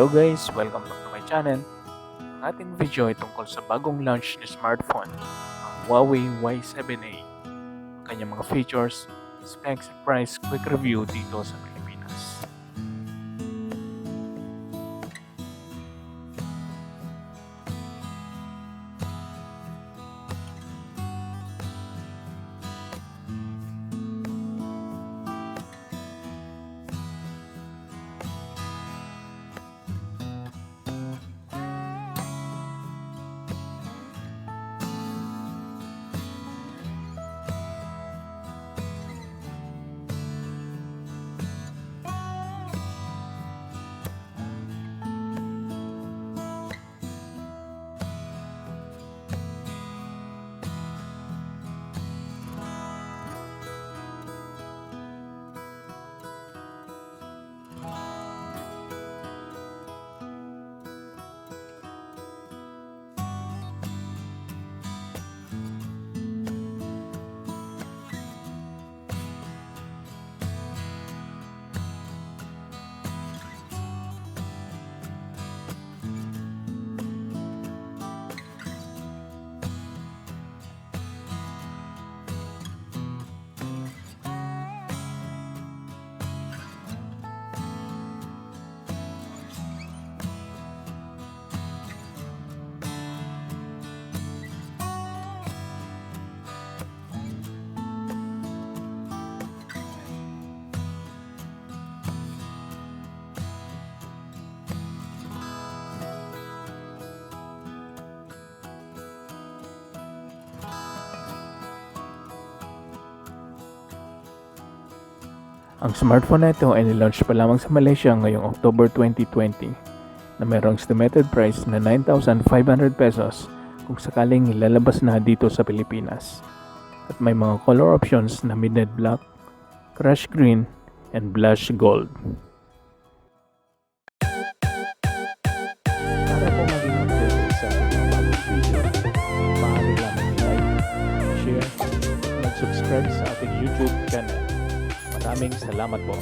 Hello guys, welcome back to my channel. Ang ating video ay tungkol sa bagong launch na smartphone, ang Huawei Y7A. Ang kanyang mga features, specs, price, quick review dito sa Pilipinas. Ang smartphone na ito ay nilaunch pa lamang sa Malaysia ngayong October 2020 na mayroong estimated price na 9,500 pesos kung sakaling lalabas na dito sa Pilipinas. At may mga color options na midnight black, crush green, and blush gold. Para po maging updated sa ating mga bagong video, maaari lamang like, share, at mag-subscribe sa ating YouTube channel. Maraming salamat po.